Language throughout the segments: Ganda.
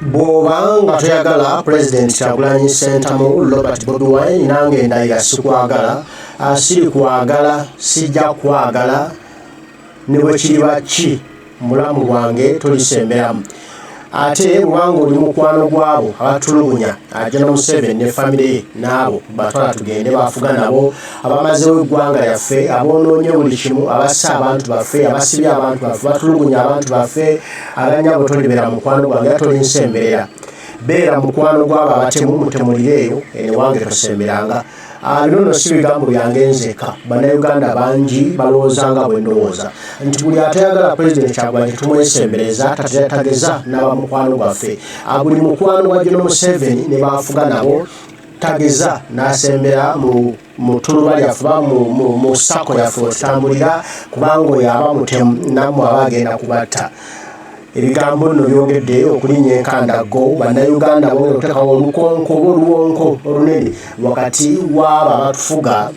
bw'obanga toyagala President Kyagulanyi Ssentamu Robert Bobi Wine nange ndayiga sikwagala, siri kwagala, sijja kwagala ne bwe kiriba ki mulamu gwange tolisemberamu. Ate bwanga oli mukwano gwabo abatulugunya General Museveni ne famire ye n'abo batwala tugende bafuga nabo abamazewo eggwanga lyaffe aboonoonye buli kimu abassa abantu baffe abasibye abantu baffe batulugunya abantu baffe abanyabo tolibera mukwano gwange era tolinsemberera. Beera mukwano gwabo abatemu mutemulire eyo ene wange tosemberanga. Bino nno si bigambo byange nzeka, bannayuganda bangi balowoozanga bwe ndowooza nti buli atayagala Pulezidenti Kyagulanyi tumwesembereza tageza n'abamukwano gwaffe. Buli mukwano gwa General Museveni ne bafuga nabo tageza n'asembera mu tuluba lyaffe oba mu sako yaffe otambulira kubanga oyo aba mutemu nammwe aba agenda kubatta. Ebigambo nno byongedde okulinnya enkandago, bannayuganda bongera okuteekawo olukonko oba oluwonko olunene wakati w'abo abatufuga,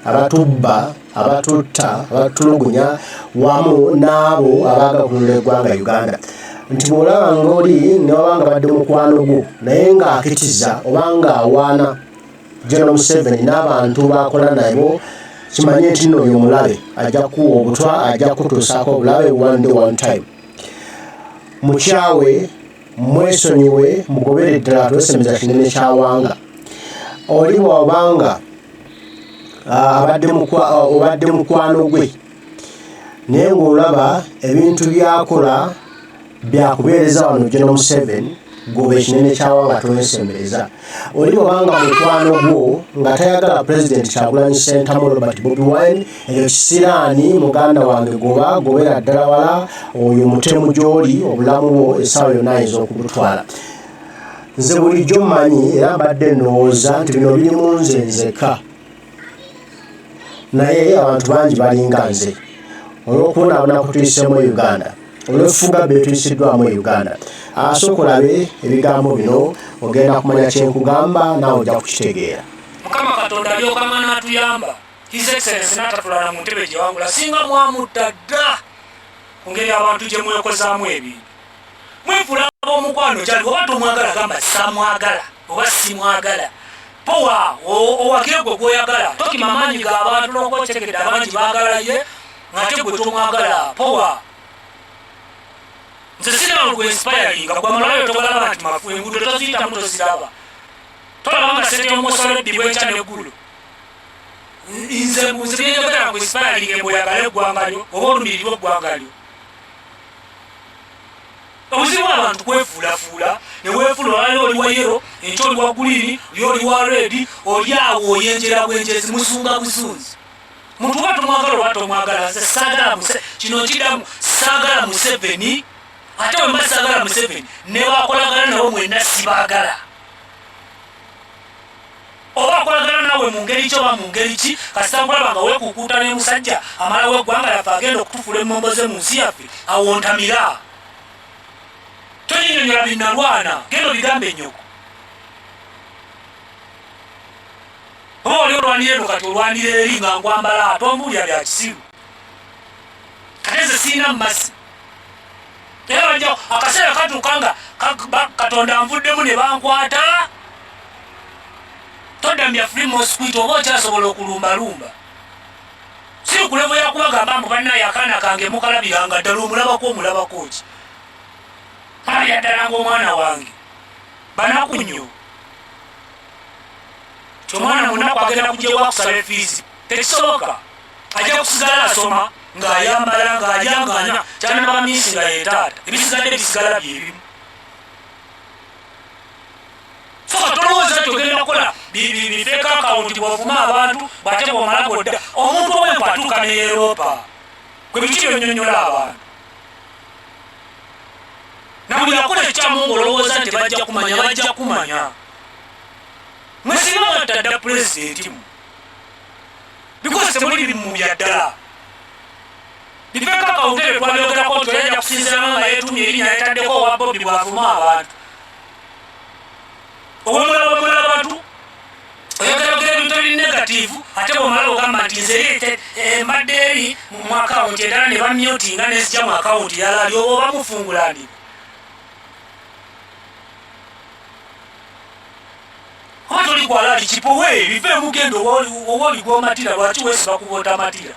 abatubba, abatutta, abatulugunya wamu n'abo abaagala okununula eggwanga Uganda. Nti bw'olaba ng'oli ne wabanga badde mukwano gwo naye ng'akitiza oba ng'awaana General Museveni n'abantu b'akola nabo, kimanye nti nno oyo mulabe ajja kuwa obutwa, ajja kutuusaako obulabe one time. Mukyawe mwesonyiwe mugobere ddala twesemeza kinene kyawanga. Oli bw'obanga obadde mukwano gwe naye ng'olaba ebintu byakola byakubeereza wano General Museveni goba ekinene kyawanga twesembereza. Oli bw'obanga mukwano gwo nga tayagala Pulezidenti Kyagulanyi Ssentamu Robert Bobi Wine, eyo kisiraani muganda wange gobera ddala wala, oyo mutemu gy'oli, obulamu bwo essaawa yonna ayinza okubutwala. Nze bulijjo mmanyi era mbadde ndowooza nti bino birimu nze nzeka, naye abantu bangi balinga nze olw'okubonaabona kutuyiseemu Uganda, olw'effuga beetuyisiddwamu Uganda. Asooka olabe ebigambo bino ogenda kumanya kyenkugamba naawe ojja kukitegeera. Mukama Katonda alyoka n'atuyamba, His Excellency n'atatulana mu ntebe gye wangula singa mwamutta dda ku ngeri abantu gye mwekozaamu ebintu. Mwefula ab'omukwano gyali oba tomwagala gamba samwagala oba simwagala. Powa owakire gwe gw'oyagala tokima amaanyi g'abantu n'okwetegedde abangi baagala ye ng'ate gwe tomwagala. Powa nze siraba gwe inspiringa gwamalayo togalaba nti mafu enguudo toziyitamu toziraba. Tolaba nga sente y'omusolo eddibwa enkya n'eggulu. Nze byenjagala gwe inspiringa embweyagala eggwanga lyo oba olumirirwa eggwanga lyo. Obuzibu abantu kwefuulafuula ne weefuula olwaliro oli wa yero, enkya oli wa guliini, oli wa redi, oli awo oyenjera bwenjezi musunga busunzi. Muntu oba tomwagala oba tomwagala, nze saagala kino nkiddamu saagala Museveni. Ate we mba saagala Museveni ne bakolagana nabo mwenna sibaagala. Oba akolagana nawe mu ngeri ki oba mu ngeri ki, kasita nkulaba nga weekukuuta ne musajja amala w'eggwanga yaffe agenda okutufuula emmombo ze mu nsi yaffe awontamira. Tonyinyonyola binnalwana, genda obigambe ennyoko. Oba oli olwanira eno kati olwanira eri nga nkwambala tombuulira bya kisiru. Kate nze sirina mmasi. Era bajja akaseera katuuka nga Katonda anvuddemu ne bankwata. Todambya free mosquito oba okyasobola okulumbalumba. Si kulevo yakubagamba mbu bannaye akaana kange mukalabiranga ddala omulabako ki. Aya ddala ng'omwana wange banaku nnyo. Omwana munaku agenda kujja wakusaba efiisi tekisoboka. Ajja kusigala asoma ng'ayambala ng'ajanganya kyanaba miisi nga yeetaata ebisigadde bisigala byebimu. So katolowooza nti ogenda kukola bifeeka akawunti bw'ovuma abantu bw'ate bw'omala bw'odda omuntu ow'empu atuuka ne Europa. Gwe biki byonnyonnyola abantu. Na buli akola ekyamu ng'olowooza nti bajja kumanya. Mwe singa mwatta dda pulezidenti mu. Because temuli bimu bya ddala. Bifeeka akawunti ebyo twabyogerako nti oyajja kusinziira nga yeetumye erinnya yetaddeko owa Bobi bw'avuma abantu. Obwemulaba abantu oyagala ebintu ebiri negative negativu ate bwomala ogamba nti nze mbadde eri mu akawunti endala ne bamyutinga nezijja mu akawunti yala ali oba oba mufungulani oba toli kwala ali kipowe bive mugendo oba oli gwomatira lwaki weesiba kuboota matira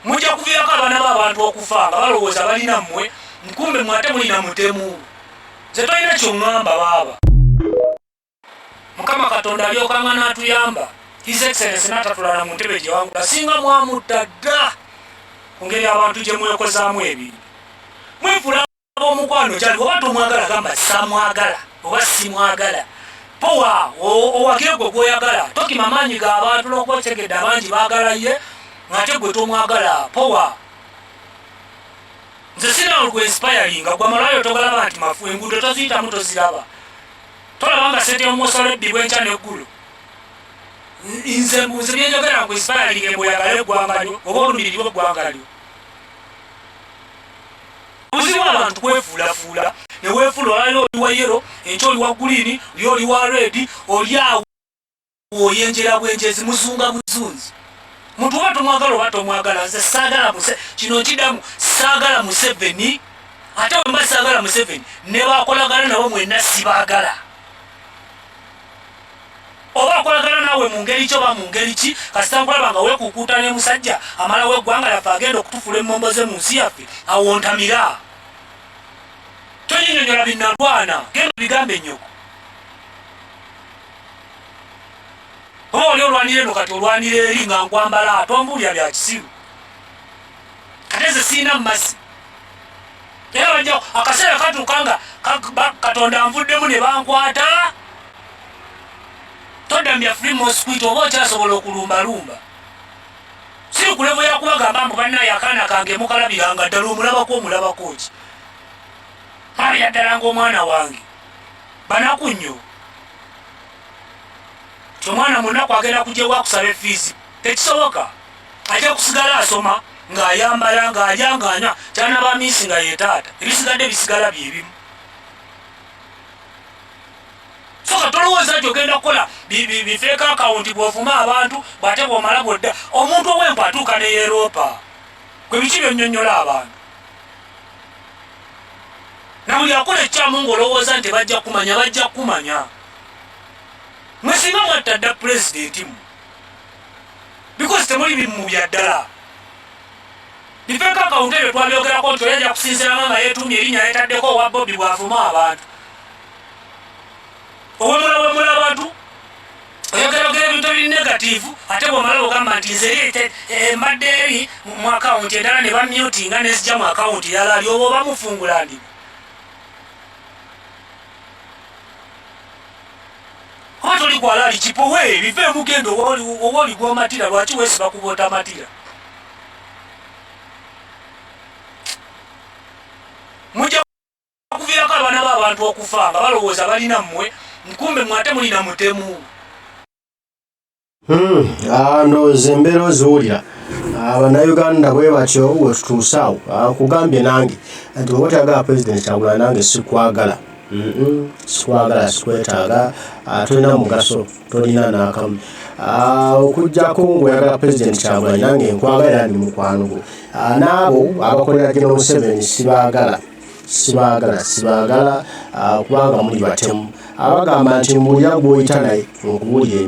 mujja kuviirako abaana b'abantu okufa nga balowooza balina mmwe nkumbe mwate mulina mutemu nze tolina kyoŋŋamba baaba mukama katonda alyokanga n'atuyamba his excellence n'atatulana mu ntebe gye wangula singa mwamutta dda ku ngeri abantu gye mwekozaamu ebintu mwefula omukwano kyali oba tomwagala gamba samwagala oba simwagala powa owagire gwe gwoyagala tokima maanyi g'abantu n'okwotegedde abangi baagala ye ng'ate gwe tomwagala powa nze sina olugwe inspiringa gwe amalayo togalaba nti mafu enguudo toziyitamu toziraba tolaba nga sente y'omusolo ebbibwa enkya n'eggulu nze byenjogera ngu inspiringa embweyagala eggwanga lyo oba olumiriri bw'eggwanga lyo buzibu abantu kwefuulafuula ne weefuula olwaliro oli wa yero enkya oli wa guliini oli oli wa redi oli awo oyenjera bwenjezi muzunga buzunzi muntu oba tomwagala oba tomwagala nze saagala kino kidamu saagala Museveni ate wemba saagala Museveni ne bakolagana nabo mwenna sibaagala oba akolagana nawe mu ngeri ki oba mu ngeri ki kasita nkulaba nga weekukuuta ne musajja amala w'eggwanga lyaffe agenda okutufula emmombo ze mu nsi yaffe awontamira tonyinyonyola binnalwana genda bigambe ennyoko oba oli olwanira eno kati olwanira eri nga nkwambala tombuulya bya kisiru kate ze siina mumasi era bajja akaseera katuuka nga katonda nvuddemu ne bankwata todamya free mosquito oba okyasobola okulumbalumba si kulevo yakubagamba mbu bannaye akaana kange mukalabiranga ddala omulabako ki abira ddala ng'omwana wange banaku nnyo omwana munaku agenda kugyewa akusaba efiizi tekisoboka ajja kusigala asoma ng'ayambala ng'alya ng'anywa kyanaba miisi nga yeetaata ebisigadde bisigala byebimu soka tolowooza nti ogenda kukola bifeeka akawunti bw'ovuma abantu bw'ate bw'omala bwodda omuntu ow'empu atuuka ne Europa kwe biki byonnyonnyola abantu na buli akola ekyamu ng'olowooza nti bajja kumanya mwe singa mwatta dda pulezidenti mu because temuli bimu bya ddala bifeeka akawunti ebyo twabyogerako nti oyajja kusinziranga nga yeetumye erinnya yetaddeko owa Bobi bw'avuma abantu owemula abantu oyogeragera ebintu ebiri negativu ate bwomala ogamba nti nze mbadde eri mu akawunti endala ne bamyutinga nezijja mu akawunti yala ali oba oba mufungulani oba toli kwala ali kipowe bive mugendo oba oli gwomatira lwaki weesiba kuboota matira mujja kuviirako abaana b'abantu okufa nga balowooza balina mmwe nkumbe mwate mulina mutemu ndoze embeera oziwulira abannayuganda bwe batyo wetutuusaawo nkugambye nange nti oba otayagala pulezidenti Kyagulanyi nange sikwagala sikwetaaga tolina mugaso tolina n'akamu okujjako ng'oyagala pulezidenti Kyagulanyi nange nkwagala era ndi mukwano gwo n'abo abakolera General Museveni sibaagala kubanga muli batemu abagamba nti mbulira gw'oyita naye nkubuulira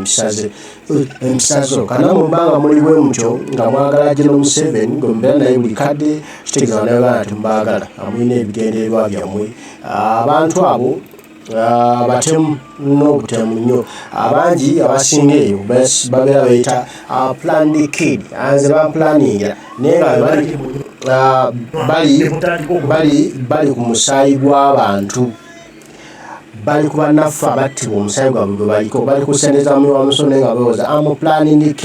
emisazo kana mumbanga muli bwe mutyo nga mwagala General Museveni gwe mubeera naye buli kadde kitegeeza bannayuganda nti mbaagala amulina ebigendererwa byammwe abantu abo batemu n'obutemu nnyo abangi abasinga eyo babeera bayita planned kid anze bampulaningira naye nga bali ku musaayi gw'abantu bali ku bannaffe abattibwa omusaayi gwabwe gwe baliko bali kusendeza mu wamusone nga bewoza planned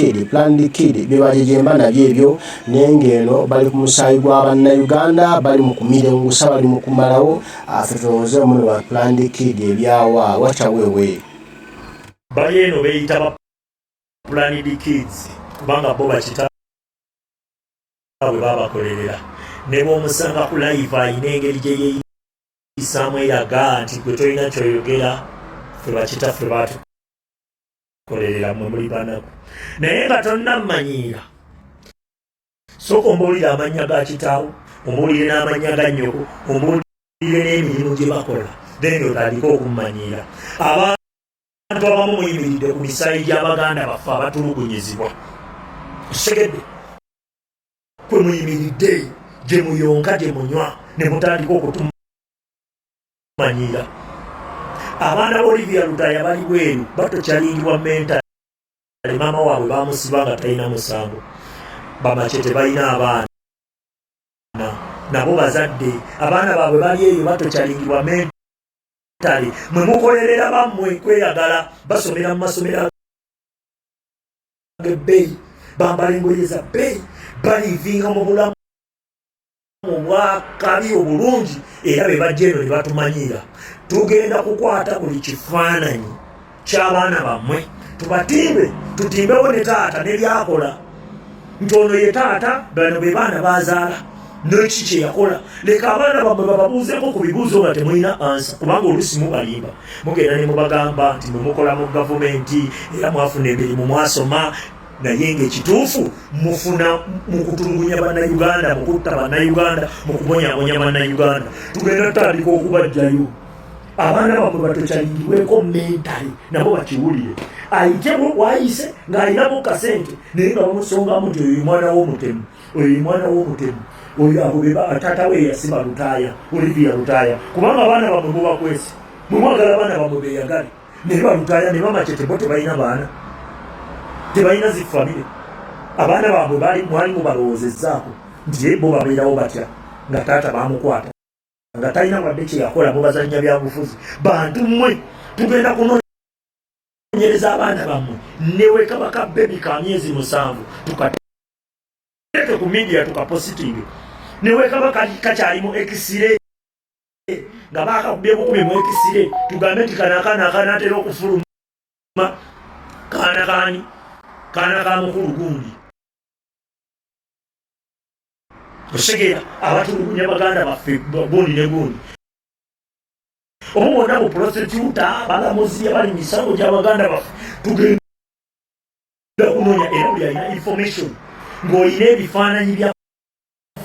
kid bye bajejemba nabyo ebyo naye ng'eno bali ku musaayi gwa bannayuganda bali mu kumirengusa bali mu kumalawo ffe tulowooze muno ba planned kid ebyawa wacawewe bali eno beeyita ba planned kids kubanga bo bakitaabwe babakolerera ne b'omusanga ku live ayina engeri gye yeeyisaamu eraga nti gwe tolina kyoyogera ffe bakitaffe baatukolerera mwe muli banako naye nga tonnamanyiira sooka ombuulire amannya ga kitaawo ombuulire n'amannya ga nnyoko ombuulire n'emirimu gye bakola then otandike okumanyiira abantu abamu muyimiridde ku misaayi gy'abaganda baffe abatulugunyizibwa osegedde kwe muyimiridde gye muyonka gye munywa ne mutandika okutumanyiira abaana b'Olivia Lutaya bali bweru batokyalingibwa mentale maama waabwe bamusiba nga talina musango bamacete balina abaana nabo bazadde abaana baabwe bali eyo batokyalingibwa mentale mwe mukolerera bammwe kweyagala basomera mu masomero g'ebbeeyi bambala engoye za bbeeyi balivinga mu bulamu obwakabi obulungi era be bajja eno ne batumanyiira tugenda kukwata buli kifaananyi ky'abaana bammwe tubatimbe tutimbewo ne taata ne byakola nti ono ye taata bano be baana bazaala neki kye yakola leka abaana bammwe bababuuzeko ku bibuuzo nga temulina ansa kubanga oluusi mubalimba mugenda ne mubagamba nti mwe mukola mu gavumenti era mwafuna emirimu mwasoma naye ng'ekituufu mufuna mu kutulugunya bannayuganda mu kutta bannayuganda mu kubonyabonya bannayuganda tugenda tutandika okubajjayo abaana bammwe batokyalingibweko mentale nabo bakiwulire ayite wayise ng'alinamu kasente naye nga bamusongamu nti oyo mwana w'omutemu oyo mwana w'omutemu oyo abo taata we yasiba Lutaya Olivia Lutaya kubanga abaana bammwe mubakwese mwe mwagala abaana bammwe beeyagale ne balutaya ne bamacete bo tebalina baana tebalina zifamire abaana baabwe mwali mubalowoozezaako nti bo babeerawo batya nga taata bamukwata nga talina wadde kye yakola bo bazannya byabufuzi bantu mmwe tugenda kunoonyereza abaana bammwe newe kabaka bebi ka myezi 7 tukateeke ku media tukapositinge newe kabaka kakyalimu ekisire nga baakakubye bukumi mu ekisire tugambe nti kanakaana atera okufuluma kaana ka mukulu gundi osegera abatulugunya baganda baffe gundi ne gundi omu bonna mu prosecuta balamuzi abali misango gy'abaganda baffe tugenda kunoonya era buli alina information ng'olina ebifaananyi bya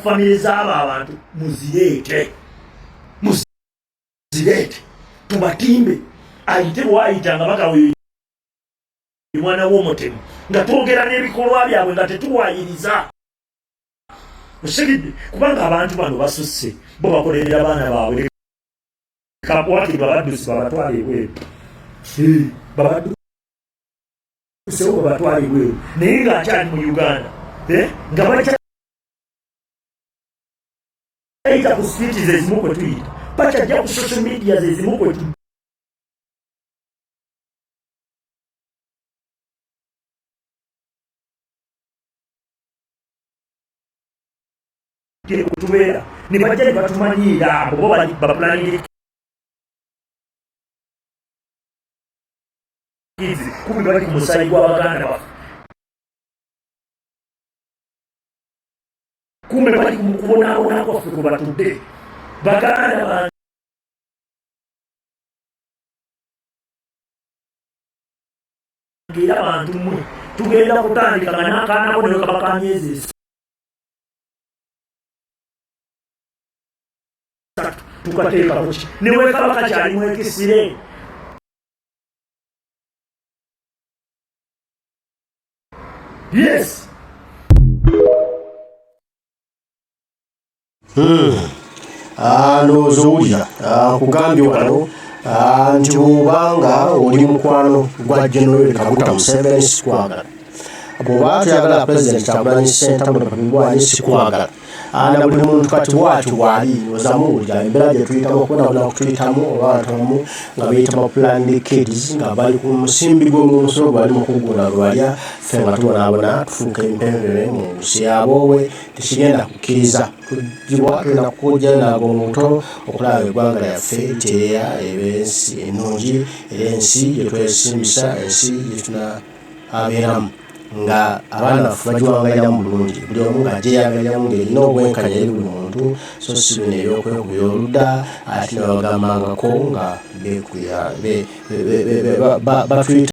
famire z'abo abantu muzireete tubatimbe ayite bwayita nga bagawe mwana w'omutemu nga twogera n'ebikolwa byabwe nga tetuwayiriza osigidde kubanga abantu bano basusse bo bakolerera abaana baabwe kakwati babaddusi babatwala ebweru babaddusewo babatwala ebweru naye ng'akyali mu Uganda nga bakyayita ku streeti zezimu kwe tuyita bakyajja ku social media zezimu kwe tuyita kutubeera ne bajja ne batumanyiira abo bo bapulanirikizi kumbe bali ku musaayi gw'abaganda baffe kumbe bali ku kubonaabona kwaffe kwe batudde baganda bange era bantu mmwe tugenda kutandika nga n'akaana ko ne kaba ka myezi tukateekako ki newe kabaka kyalimu ekisire yes ndowooza owulira nkugambye wano nti bw'obanga oli mukwano gwa General Kaguta Museveni sikwagala bw'oba toyagala President Kyagulanyi Ssentamu Dr. sikwagala na buli muntu kati waatu waali ozamuwulira embeera gye tuyitamu okubonabona kutuyitamu oba batomu nga beyita Planned Kids nga bali ku musimbi gw'omusolo gwali mukugula lwalya ffe nga tubonaabona tufuuka empembere mu nsi yaboowe tekigenda kukkiriza tugibwa tulina kukujja naago omuto okulaba eggwanga lyaffe litereya eba ensi ennungi era ensi gye twesimbisa ensi gye tunaabeeramu nga abaana baffe bagiwangaliramu bulungi buli omu ng'agyeyagaliramu ng'erina obwenkanya eri buli muntu bantu so si bino ebyokwekuya oludda ate ne bagambangako nga batuyita